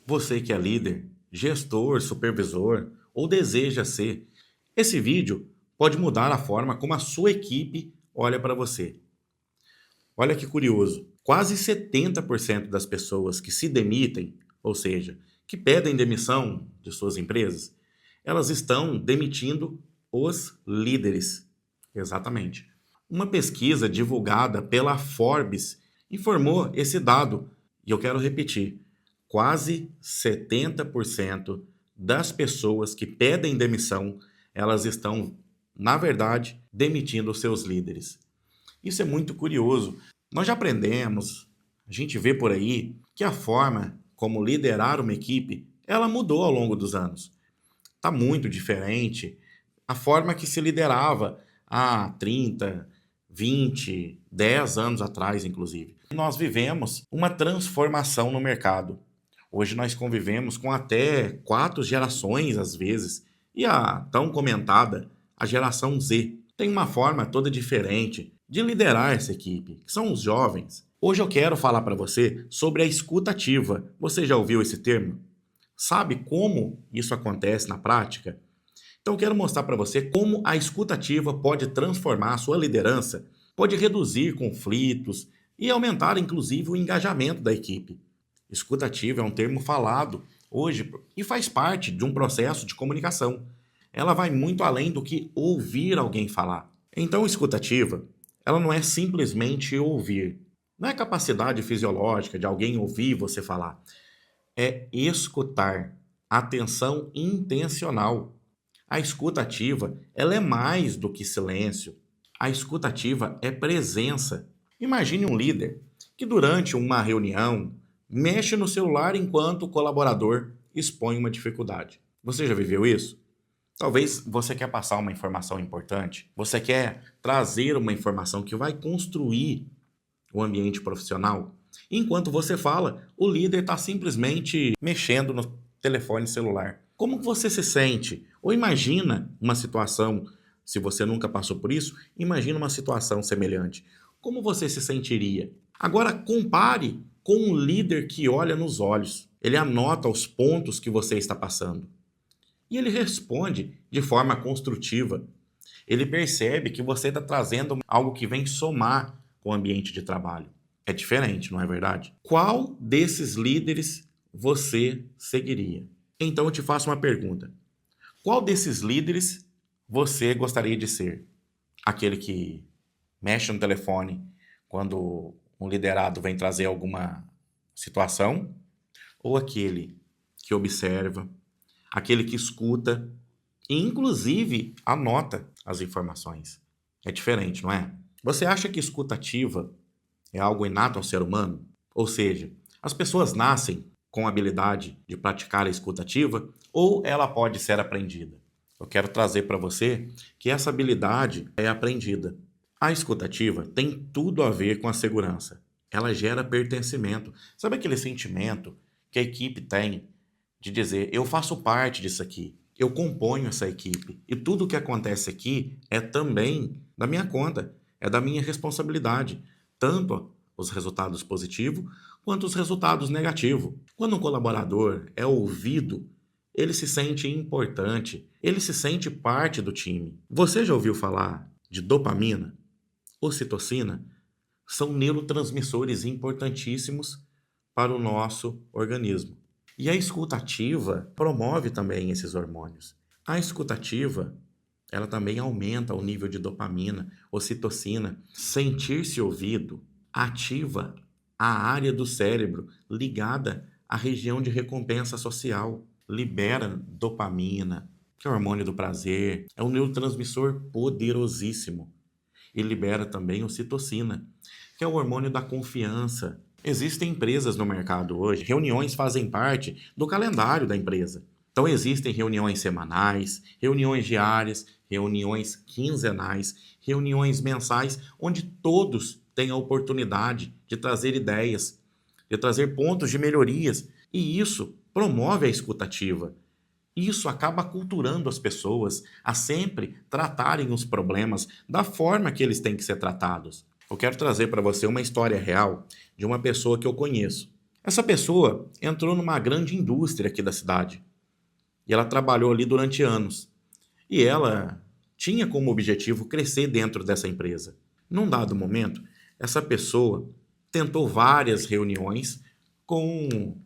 Você que é líder, gestor, supervisor ou deseja ser, esse vídeo pode mudar a forma como a sua equipe olha para você. Olha que curioso, quase 70% das pessoas que se demitem, ou seja, que pedem demissão de suas empresas, elas estão demitindo os líderes. Exatamente. Uma pesquisa divulgada pela Forbes informou esse dado, e eu quero repetir: quase 70% das pessoas que pedem demissão, elas estão, na verdade, demitindo os seus líderes. Isso é muito curioso. Nós já aprendemos, a gente vê por aí, que a forma como liderar uma equipe, ela mudou ao longo dos anos. Está muito diferente a forma que se liderava há 30, 20, 10 anos atrás, inclusive. Nós vivemos uma transformação no mercado. Hoje nós convivemos com até 4 gerações, às vezes, e a tão comentada, a geração Z. Tem uma forma toda diferente de liderar essa equipe, que são os jovens. Hoje eu quero falar para você sobre a escuta ativa. Você já ouviu esse termo? Sabe como isso acontece na prática? Então eu quero mostrar para você como a escuta ativa pode transformar a sua liderança, pode reduzir conflitos e aumentar inclusive o engajamento da equipe. Escuta ativa é um termo falado hoje e faz parte de um processo de comunicação. Ela vai muito além do que ouvir alguém falar. Então, escuta ativa, ela não é simplesmente ouvir. Não é capacidade fisiológica de alguém ouvir você falar. É escutar. Atenção intencional. A escuta ativa, ela é mais do que silêncio. A escuta ativa é presença. Imagine um líder que durante uma reunião mexe no celular enquanto o colaborador expõe uma dificuldade. Você já viveu isso? Talvez você quer passar uma informação importante, você quer trazer uma informação que vai construir o ambiente profissional. Enquanto você fala, o líder está simplesmente mexendo no telefone celular. Como você se sente? Ou imagina uma situação, se você nunca passou por isso, imagina uma situação semelhante. Como você se sentiria? Agora compare com um líder que olha nos olhos. Ele anota os pontos que você está passando. E ele responde de forma construtiva. Ele percebe que você está trazendo algo que vem somar com o ambiente de trabalho. É diferente, não é verdade? Qual desses líderes você seguiria? Então eu te faço uma pergunta. Qual desses líderes você gostaria de ser? Aquele que mexe no telefone quando um liderado vem trazer alguma situação? Ou aquele que observa, aquele que escuta e inclusive anota as informações? É diferente, não é? Você acha que escuta ativa é algo inato ao ser humano? Ou seja, as pessoas nascem com a habilidade de praticar a escuta ativa ou ela pode ser aprendida? Eu quero trazer para você que essa habilidade é aprendida. A escuta ativa tem tudo a ver com a segurança. Ela gera pertencimento. Sabe aquele sentimento que a equipe tem de dizer: eu faço parte disso aqui, eu componho essa equipe e tudo o que acontece aqui é também da minha conta, é da minha responsabilidade, tanto os resultados positivos quanto os resultados negativos. Quando um colaborador é ouvido, ele se sente importante, ele se sente parte do time. Você já ouviu falar de dopamina? Ocitocina? São neurotransmissores importantíssimos para o nosso organismo. E a escuta ativa promove também esses hormônios. A escuta ativa, ela também aumenta o nível de dopamina, ocitocina. Sentir-se ouvido ativa a área do cérebro ligada à região de recompensa social. Libera dopamina, que é o hormônio do prazer, é um neurotransmissor poderosíssimo. E libera também ocitocina, que é o hormônio da confiança. Existem empresas no mercado hoje, reuniões fazem parte do calendário da empresa. Então existem reuniões semanais, reuniões diárias, reuniões quinzenais, reuniões mensais, onde todos têm a oportunidade de trazer ideias, de trazer pontos de melhorias. E isso promove a escuta ativa. Isso acaba aculturando as pessoas a sempre tratarem os problemas da forma que eles têm que ser tratados. Eu quero trazer para você uma história real de uma pessoa que eu conheço. Essa pessoa entrou numa grande indústria aqui da cidade e ela trabalhou ali durante anos. E ela tinha como objetivo crescer dentro dessa empresa. Num dado momento, essa pessoa tentou várias reuniões com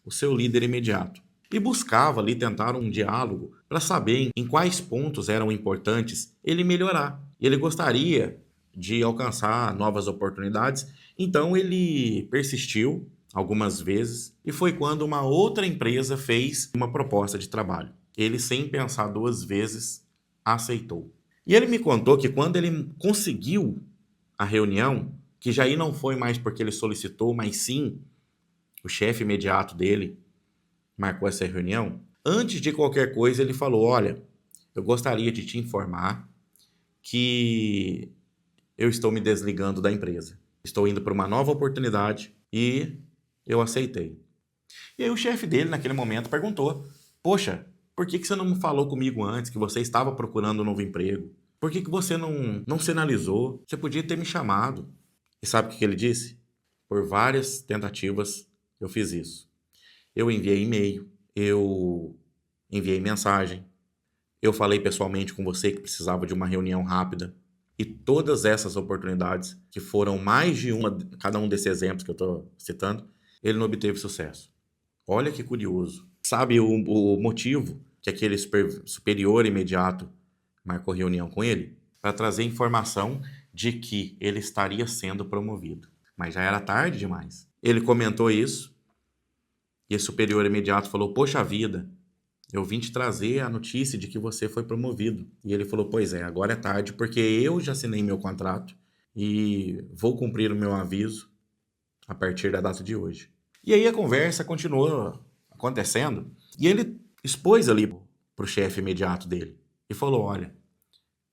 o seu líder imediato e buscava ali tentar um diálogo para saber em quais pontos eram importantes ele melhorar. Ele gostaria de alcançar novas oportunidades, então ele persistiu algumas vezes e foi quando uma outra empresa fez uma proposta de trabalho. Ele, sem pensar duas vezes, aceitou. E ele me contou que quando ele conseguiu a reunião, que já aí não foi mais porque ele solicitou, mas sim o chefe imediato dele marcou essa reunião. Antes de qualquer coisa, ele falou: Olha, eu gostaria de te informar que eu estou me desligando da empresa. Estou indo para uma nova oportunidade e eu aceitei. E aí o chefe dele, naquele momento, perguntou: Poxa, por que você não me falou comigo antes que você estava procurando um novo emprego? Por que você não sinalizou? Você podia ter me chamado. E sabe o que ele disse? Por várias tentativas eu fiz isso. Eu enviei e-mail, eu enviei mensagem, eu falei pessoalmente com você que precisava de uma reunião rápida. E todas essas oportunidades, que foram mais de uma, cada um desses exemplos que eu estou citando, ele não obteve sucesso. Olha que curioso. Sabe o motivo que aquele superior imediato marcou reunião com ele? Para trazer informação de que ele estaria sendo promovido. Mas já era tarde demais. Ele comentou isso e esse superior imediato falou: Poxa vida, eu vim te trazer a notícia de que você foi promovido. E ele falou: Pois é, agora é tarde porque eu já assinei meu contrato e vou cumprir o meu aviso a partir da data de hoje. E aí a conversa continuou acontecendo e ele expôs ali para o chefe imediato dele e falou: Olha,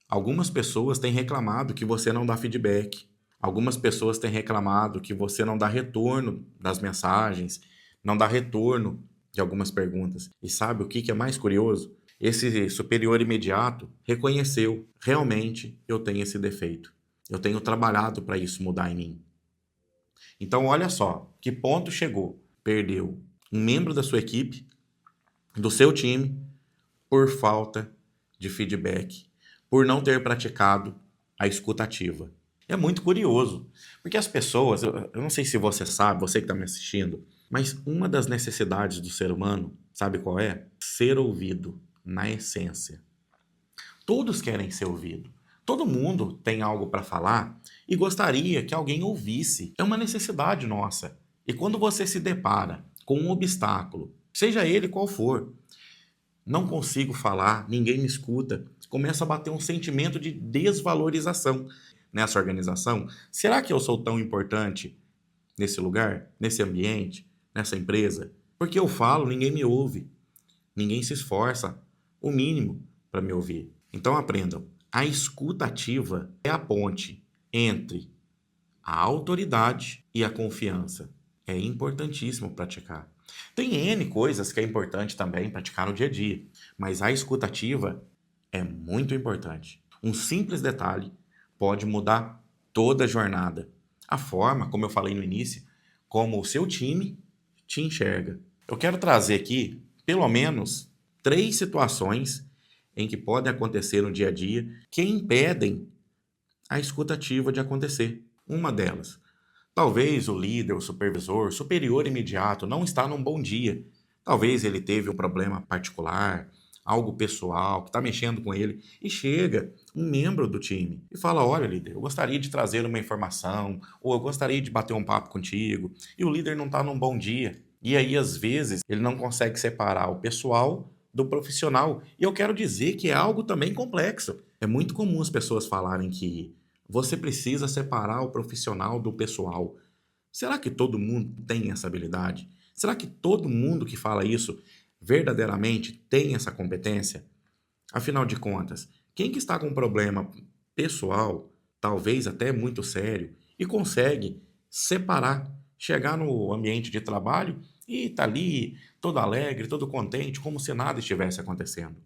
algumas pessoas têm reclamado que você não dá feedback. Algumas pessoas têm reclamado que você não dá retorno das mensagens, não dá retorno de algumas perguntas. E sabe o que é mais curioso? Esse superior imediato reconheceu: realmente eu tenho esse defeito. Eu tenho trabalhado para isso mudar em mim. Então, olha só, que ponto chegou. Perdeu um membro da sua equipe, do seu time, por falta de feedback, por não ter praticado a escuta ativa. É muito curioso, porque as pessoas, eu não sei se você sabe, você que está me assistindo, mas uma das necessidades do ser humano, sabe qual é? Ser ouvido, na essência. Todos querem ser ouvidos. Todo mundo tem algo para falar e gostaria que alguém ouvisse. É uma necessidade nossa. E quando você se depara com um obstáculo, seja ele qual for, não consigo falar, ninguém me escuta, começa a bater um sentimento de desvalorização nessa organização. Será que eu sou tão importante nesse lugar, nesse ambiente, nessa empresa? Porque eu falo, ninguém me ouve, ninguém se esforça o mínimo para me ouvir. Então aprendam, a escuta ativa é a ponte entre a autoridade e a confiança. É importantíssimo praticar. Tem N coisas que é importante também praticar no dia a dia, mas a escuta ativa é muito importante. Um simples detalhe pode mudar toda a jornada. A forma, como eu falei no início, como o seu time te enxerga. Eu quero trazer aqui, pelo menos, 3 situações em que podem acontecer no dia a dia que impedem a escuta ativa de acontecer. Uma delas: talvez o líder, o supervisor, o superior imediato não está num bom dia. Talvez ele teve um problema particular, algo pessoal, que está mexendo com ele, e chega um membro do time e fala: Olha, líder, eu gostaria de trazer uma informação, ou eu gostaria de bater um papo contigo, e o líder não está num bom dia. E aí, às vezes, ele não consegue separar o pessoal do profissional. E eu quero dizer que é algo também complexo. É muito comum as pessoas falarem que você precisa separar o profissional do pessoal. Será que todo mundo tem essa habilidade? Será que todo mundo que fala isso verdadeiramente tem essa competência? Afinal de contas, quem que está com um problema pessoal, talvez até muito sério, e consegue separar, chegar no ambiente de trabalho e tá ali todo alegre, todo contente, como se nada estivesse acontecendo?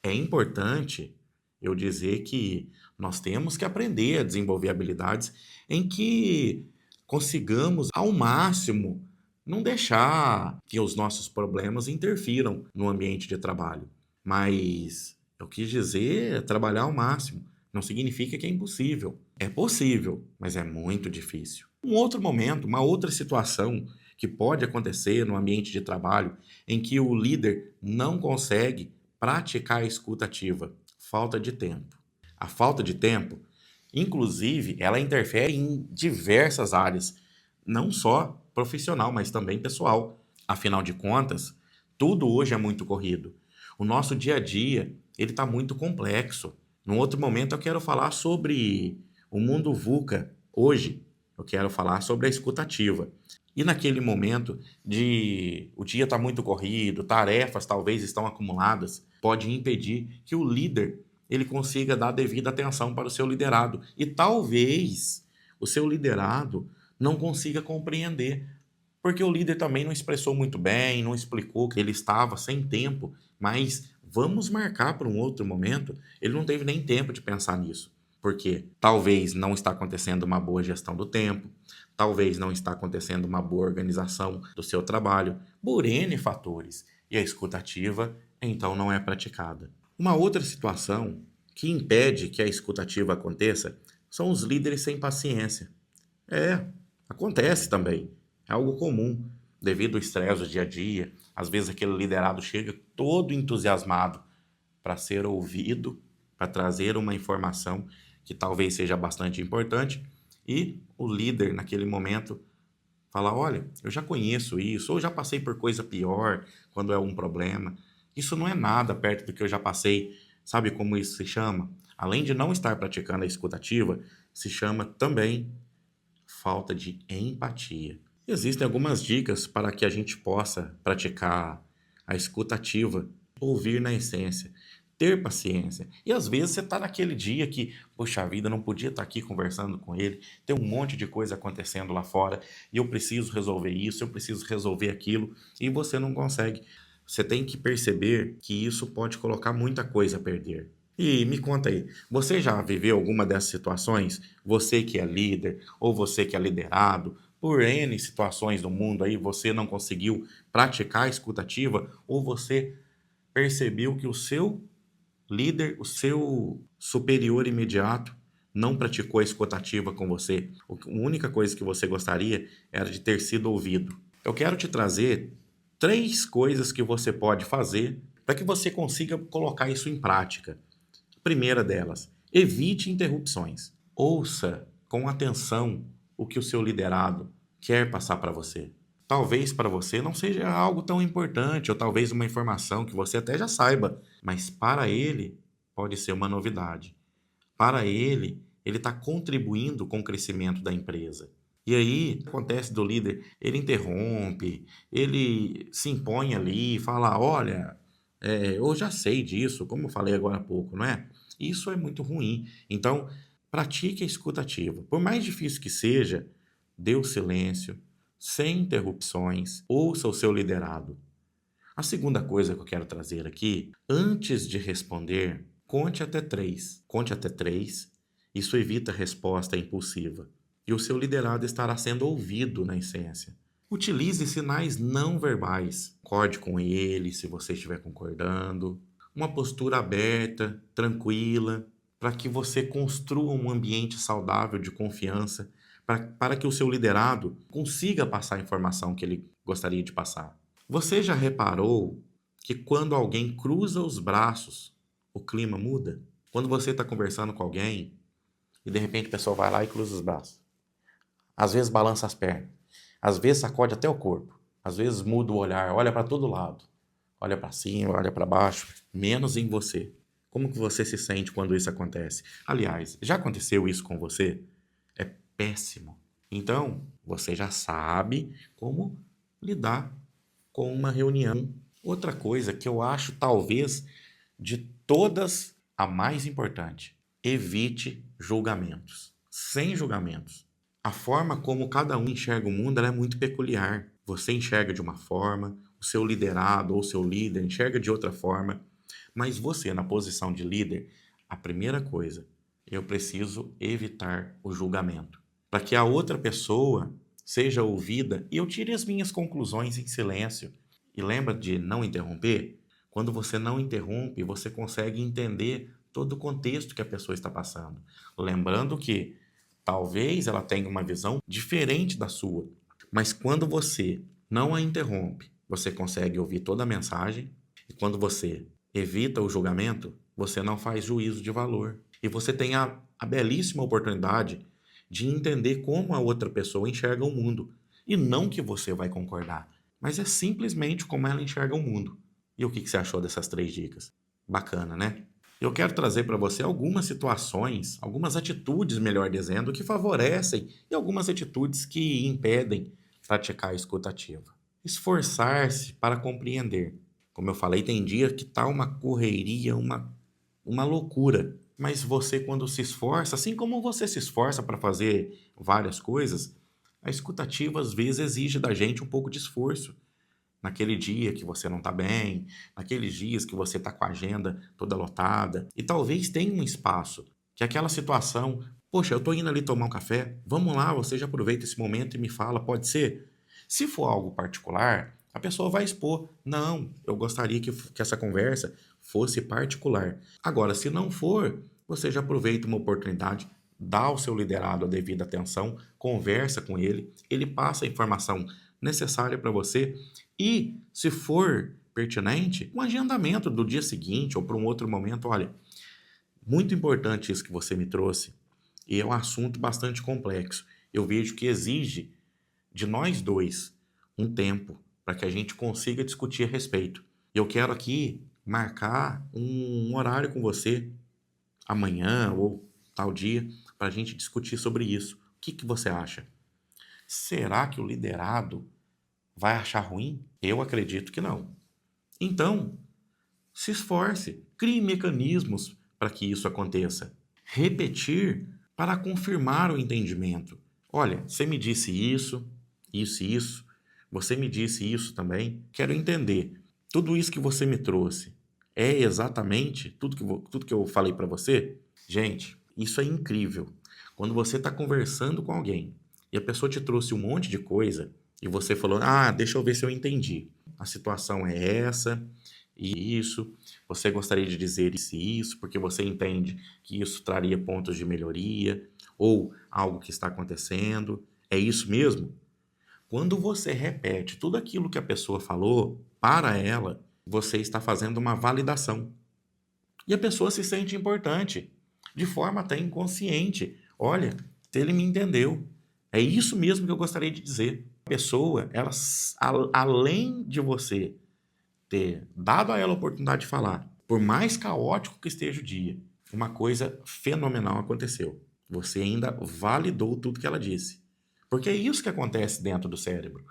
É importante eu dizer que nós temos que aprender a desenvolver habilidades em que consigamos ao máximo não deixar que os nossos problemas interfiram no ambiente de trabalho. Mas eu quis dizer trabalhar ao máximo. Não significa que é impossível. É possível, mas é muito difícil. Um outro momento, uma outra situação que pode acontecer no ambiente de trabalho em que o líder não consegue praticar a escuta ativa, falta de tempo. A falta de tempo, inclusive, ela interfere em diversas áreas, não só profissional, mas também pessoal. Afinal de contas, tudo hoje é muito corrido. O nosso dia a dia, ele está muito complexo. Num outro momento eu quero falar sobre o mundo VUCA. Hoje eu quero falar sobre a escuta ativa. E naquele momento de o dia está muito corrido, tarefas talvez estão acumuladas, pode impedir que o líder ele consiga dar devida atenção para o seu liderado. E talvez o seu liderado não consiga compreender, porque o líder também não expressou muito bem, não explicou que ele estava sem tempo, mas vamos marcar para um outro momento. Ele não teve nem tempo de pensar nisso, porque talvez não está acontecendo uma boa gestão do tempo, talvez não está acontecendo uma boa organização do seu trabalho, por N fatores, e a escuta ativa então não é praticada. Uma outra situação que impede que a escuta ativa aconteça são os líderes sem paciência. É, acontece também. É algo comum. Devido ao estresse do dia a dia, às vezes aquele liderado chega todo entusiasmado para ser ouvido, para trazer uma informação que talvez seja bastante importante, e o líder, naquele momento, fala: olha, eu já conheço isso, ou já passei por coisa pior quando é um problema. Isso não é nada perto do que eu já passei. Sabe como isso se chama? Além de não estar praticando a escuta ativa, se chama também falta de empatia. Existem algumas dicas para que a gente possa praticar a escuta ativa, ouvir na essência, ter paciência. E às vezes você está naquele dia que, poxa vida, não podia estar aqui conversando com ele, tem um monte de coisa acontecendo lá fora e eu preciso resolver isso, eu preciso resolver aquilo, e você não consegue. Você tem que perceber que isso pode colocar muita coisa a perder. E me conta aí, você já viveu alguma dessas situações? Você que é líder, ou você que é liderado, por N situações do mundo aí, você não conseguiu praticar a escuta ativa, ou você percebeu que o seu líder, o seu superior imediato, não praticou a escuta ativa com você? A única coisa que você gostaria era de ter sido ouvido. Eu quero te trazer 3 coisas que você pode fazer para que você consiga colocar isso em prática. Primeira delas, evite interrupções. Ouça com atenção o que o seu liderado quer passar para você. Talvez para você não seja algo tão importante, ou talvez uma informação que você até já saiba, mas para ele pode ser uma novidade. Para ele está contribuindo com o crescimento da empresa. E aí, acontece do líder, ele interrompe, ele se impõe ali, fala: olha, eu já sei disso, como eu falei agora há pouco, não é? Isso é muito ruim. Então, pratique a escuta ativa. Por mais difícil que seja, dê o silêncio, sem interrupções, ouça o seu liderado. A segunda coisa que eu quero trazer aqui, antes de responder, conte até 3. Conte até 3, isso evita resposta impulsiva. E o seu liderado estará sendo ouvido na essência. Utilize sinais não verbais. Concorde com ele, se você estiver concordando. Uma postura aberta, tranquila, para que você construa um ambiente saudável de confiança, para que o seu liderado consiga passar a informação que ele gostaria de passar. Você já reparou que quando alguém cruza os braços, o clima muda? Quando você está conversando com alguém e de repente a pessoa vai lá e cruza os braços. Às vezes balança as pernas, às vezes sacode até o corpo, às vezes muda o olhar, olha para todo lado, olha para cima, olha para baixo, menos em você. Como que você se sente quando isso acontece? Aliás, já aconteceu isso com você? É péssimo. Então, você já sabe como lidar com uma reunião. Outra coisa que eu acho talvez de todas a mais importante: evite julgamentos. Sem julgamentos. A forma como cada um enxerga o mundo ela é muito peculiar. Você enxerga de uma forma, o seu liderado ou seu líder enxerga de outra forma, mas você, na posição de líder, a primeira coisa, eu preciso evitar o julgamento, para que a outra pessoa seja ouvida e eu tire as minhas conclusões em silêncio. E lembra de não interromper? Quando você não interrompe, você consegue entender todo o contexto que a pessoa está passando. Lembrando que talvez ela tenha uma visão diferente da sua, mas quando você não a interrompe, você consegue ouvir toda a mensagem, e quando você evita o julgamento, você não faz juízo de valor. E você tem a belíssima oportunidade de entender como a outra pessoa enxerga o mundo. E não que você vai concordar, mas é simplesmente como ela enxerga o mundo. E o que você achou dessas 3 dicas? Bacana, né? Eu quero trazer para você algumas situações, algumas atitudes, melhor dizendo, que favorecem e algumas atitudes que impedem praticar a escuta ativa. Esforçar-se para compreender. Como eu falei, tem dia que tá uma correria, uma loucura. Mas você, quando se esforça, assim como você se esforça para fazer várias coisas, a escuta ativa às vezes exige da gente um pouco de esforço. Naquele dia que você não está bem, naqueles dias que você está com a agenda toda lotada, e talvez tenha um espaço, que aquela situação, poxa, eu estou indo ali tomar um café, vamos lá, você já aproveita esse momento e me fala, pode ser? Se for algo particular, a pessoa vai expor, não, eu gostaria que essa conversa fosse particular. Agora, se não for, você já aproveita uma oportunidade, dá ao seu liderado a devida atenção, conversa com ele passa a informação necessária para você e, se for pertinente, um agendamento do dia seguinte ou para um outro momento. Olha, muito importante isso que você me trouxe e é um assunto bastante complexo. Eu vejo que exige de nós dois um tempo para que a gente consiga discutir a respeito. Eu quero aqui marcar um horário com você amanhã ou tal dia para a gente discutir sobre isso. O que você acha? Será que o liderado vai achar ruim? Eu acredito que não. Então, se esforce, crie mecanismos para que isso aconteça. Repetir para confirmar o entendimento. Olha, você me disse isso, isso e isso. Você me disse isso também. Quero entender. Tudo isso que você me trouxe é exatamente tudo que eu falei para você? Gente, isso é incrível. Quando você está conversando com alguém e a pessoa te trouxe um monte de coisa e você falou, deixa eu ver se eu entendi. A situação é essa e isso. Você gostaria de dizer isso e isso, porque você entende que isso traria pontos de melhoria ou algo que está acontecendo. É isso mesmo? Quando você repete tudo aquilo que a pessoa falou para ela, você está fazendo uma validação. E a pessoa se sente importante, de forma até inconsciente. Olha, ele me entendeu. É isso mesmo que eu gostaria de dizer. A pessoa, ela, além de você ter dado a ela a oportunidade de falar, por mais caótico que esteja o dia, uma coisa fenomenal aconteceu. Você ainda validou tudo que ela disse. Porque é isso que acontece dentro do cérebro.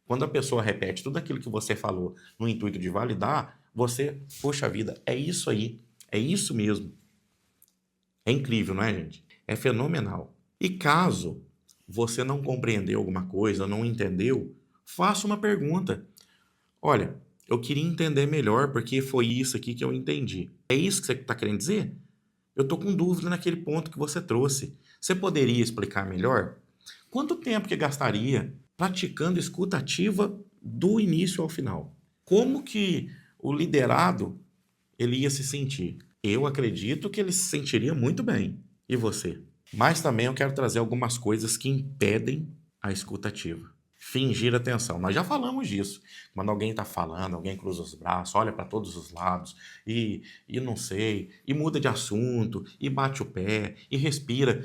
Quando a pessoa repete tudo aquilo que você falou no intuito de validar, você, poxa vida, é isso aí. É isso mesmo. É incrível, não é, gente? É fenomenal. E caso você não compreendeu alguma coisa, não entendeu, faça uma pergunta. Olha, eu queria entender melhor porque foi isso aqui que eu entendi. É isso que você está querendo dizer? Eu estou com dúvida naquele ponto que você trouxe. Você poderia explicar melhor? Quanto tempo que gastaria praticando escuta ativa do início ao final? Como que o liderado ele ia se sentir? Eu acredito que ele se sentiria muito bem. E você? Mas também eu quero trazer algumas coisas que impedem a escuta ativa. Fingir atenção. Nós já falamos disso. Quando alguém está falando, alguém cruza os braços, olha para todos os lados e não sei, e muda de assunto, e bate o pé, e respira.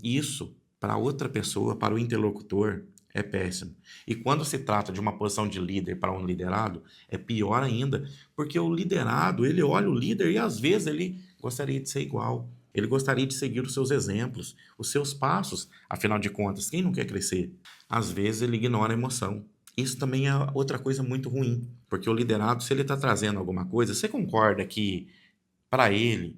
Isso, para outra pessoa, para o interlocutor, é péssimo. E quando se trata de uma posição de líder para um liderado, é pior ainda, porque o liderado, ele olha o líder e às vezes ele gostaria de ser igual. Ele gostaria de seguir os seus exemplos, os seus passos. Afinal de contas, quem não quer crescer? Às vezes ele ignora a emoção. Isso também é outra coisa muito ruim, porque o liderado, se ele está trazendo alguma coisa, você concorda que para ele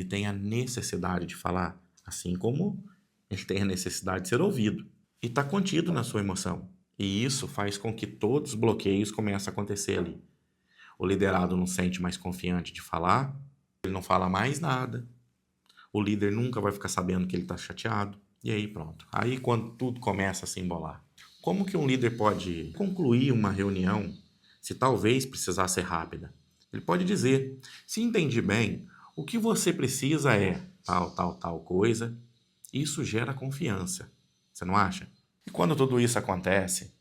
tem a necessidade de falar, assim como ele tem a necessidade de ser ouvido. E está contido na sua emoção. E isso faz com que todos os bloqueios comecem a acontecer ali. O liderado não sente mais confiante de falar, ele não fala mais nada. O líder nunca vai ficar sabendo que ele está chateado. E aí pronto. Aí quando tudo começa a se embolar. Como que um líder pode concluir uma reunião se talvez precisar ser rápida? Ele pode dizer: se entendi bem, o que você precisa é tal, tal, tal coisa. Isso gera confiança. Você não acha? E quando tudo isso acontece,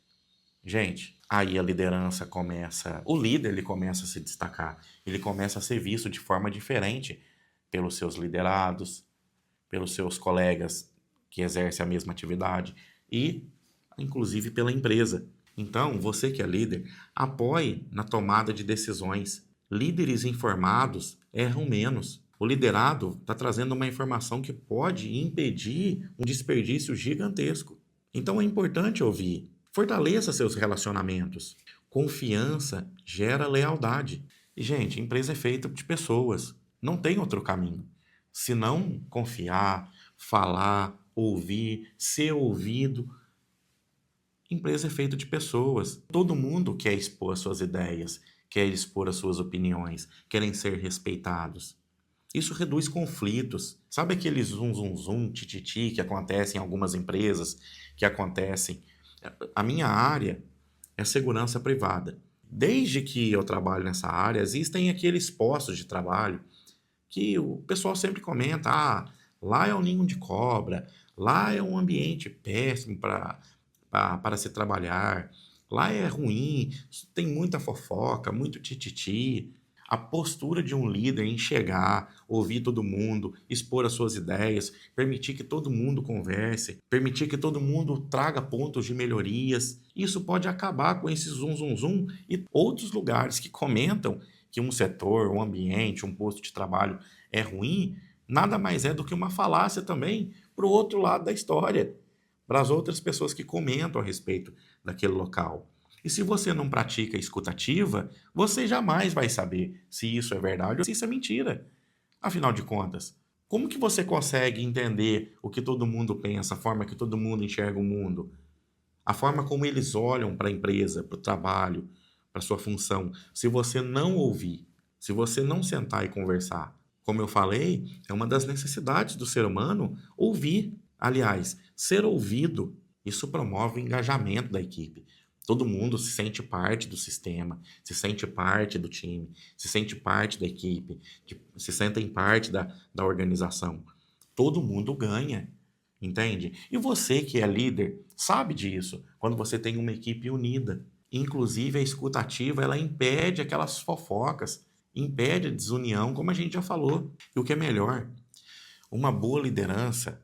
gente, aí a liderança começa, o líder ele começa a se destacar, ele começa a ser visto de forma diferente pelos seus liderados, pelos seus colegas que exercem a mesma atividade e, inclusive, pela empresa. Então, você que é líder, apoie na tomada de decisões. Líderes informados erram menos. O liderado está trazendo uma informação que pode impedir um desperdício gigantesco. Então é importante ouvir. Fortaleça seus relacionamentos. Confiança gera lealdade. E, gente, empresa é feita de pessoas. Não tem outro caminho. Se não confiar, falar, ouvir, ser ouvido, empresa é feita de pessoas. Todo mundo quer expor as suas ideias, quer expor as suas opiniões, querem ser respeitados. Isso reduz conflitos. Sabe aquele zum, zum, zum, tititi que acontece em algumas empresas, que acontecem? A minha área é segurança privada. Desde que eu trabalho nessa área, existem aqueles postos de trabalho que o pessoal sempre comenta, lá é um ninho de cobra, lá é um ambiente péssimo para se trabalhar, lá é ruim, tem muita fofoca, muito tititi. A postura de um líder em chegar, ouvir todo mundo, expor as suas ideias, permitir que todo mundo converse, permitir que todo mundo traga pontos de melhorias, isso pode acabar com esse zum zum zum e outros lugares que comentam que um setor, um ambiente, um posto de trabalho é ruim, nada mais é do que uma falácia também para o outro lado da história, para as outras pessoas que comentam a respeito daquele local. E se você não pratica a escuta ativa, você jamais vai saber se isso é verdade ou se isso é mentira. Afinal de contas, como que você consegue entender o que todo mundo pensa, a forma que todo mundo enxerga o mundo, a forma como eles olham para a empresa, para o trabalho, para a sua função, se você não ouvir, se você não sentar e conversar? Como eu falei, é uma das necessidades do ser humano ouvir. Aliás, ser ouvido, isso promove o engajamento da equipe. Todo mundo se sente parte do sistema, se sente parte do time, se sente parte da equipe, se sentem parte da organização. Todo mundo ganha, entende? E você que é líder sabe disso, quando você tem uma equipe unida. Inclusive, a escuta ativa, ela impede aquelas fofocas, impede a desunião, como a gente já falou. E o que é melhor, uma boa liderança,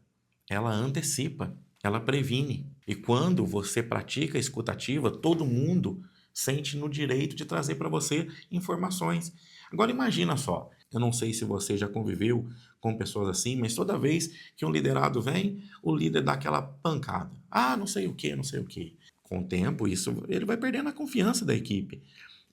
ela antecipa, ela previne. E quando você pratica a escuta ativa, todo mundo sente no direito de trazer para você informações. Agora imagina só, eu não sei se você já conviveu com pessoas assim, mas toda vez que um liderado vem, o líder dá aquela pancada. Não sei o que, não sei o que. Com o tempo, isso ele vai perdendo a confiança da equipe.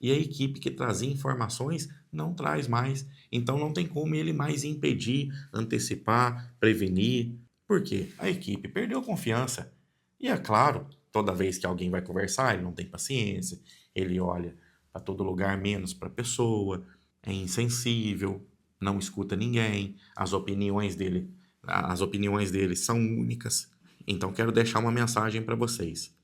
E a equipe que trazia informações não traz mais. Então não tem como ele mais impedir, antecipar, prevenir. Por quê? A equipe perdeu confiança. E é claro, toda vez que alguém vai conversar, ele não tem paciência, ele olha para todo lugar menos para a pessoa, é insensível, não escuta ninguém, as opiniões dele são únicas. Então quero deixar uma mensagem para vocês.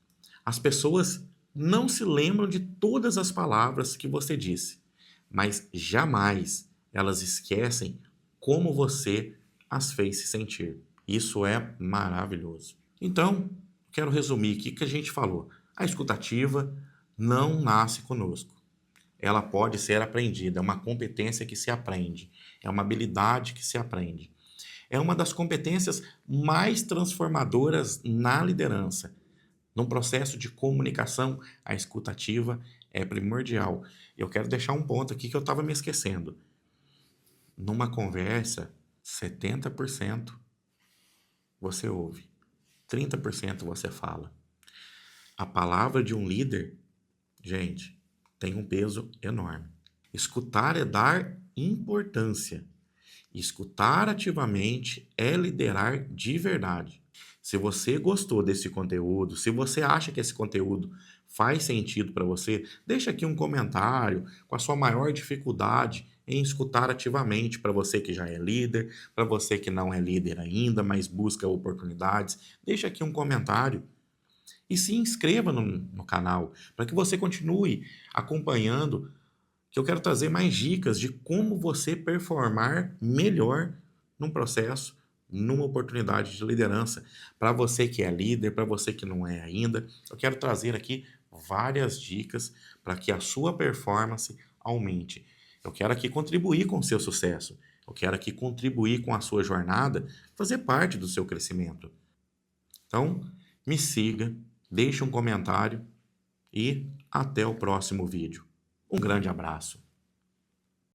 As pessoas não se lembram de todas as palavras que você disse, mas jamais elas esquecem como você as fez se sentir. Isso é maravilhoso. Então, quero resumir aqui o que a gente falou. A escutativa não nasce conosco. Ela pode ser aprendida, é uma competência que se aprende, é uma habilidade que se aprende. É uma das competências mais transformadoras na liderança. Num processo de comunicação, a escutativa é primordial. Eu quero deixar um ponto aqui que eu estava me esquecendo. Numa conversa, 70% você ouve, 30% você fala. A palavra de um líder, gente, tem um peso enorme. Escutar é dar importância. Escutar ativamente é liderar de verdade. Se você gostou desse conteúdo, se você acha que esse conteúdo faz sentido para você, deixa aqui um comentário com a sua maior dificuldade em escutar ativamente para você que já é líder, para você que não é líder ainda, mas busca oportunidades. Deixa aqui um comentário e se inscreva no canal para que você continue acompanhando, que eu quero trazer mais dicas de como você performar melhor num processo, numa oportunidade de liderança. Para você que é líder, para você que não é ainda, eu quero trazer aqui várias dicas para que a sua performance aumente. Eu quero aqui contribuir com o seu sucesso. Eu quero aqui contribuir com a sua jornada, fazer parte do seu crescimento. Então, me siga, deixe um comentário e até o próximo vídeo. Um grande abraço.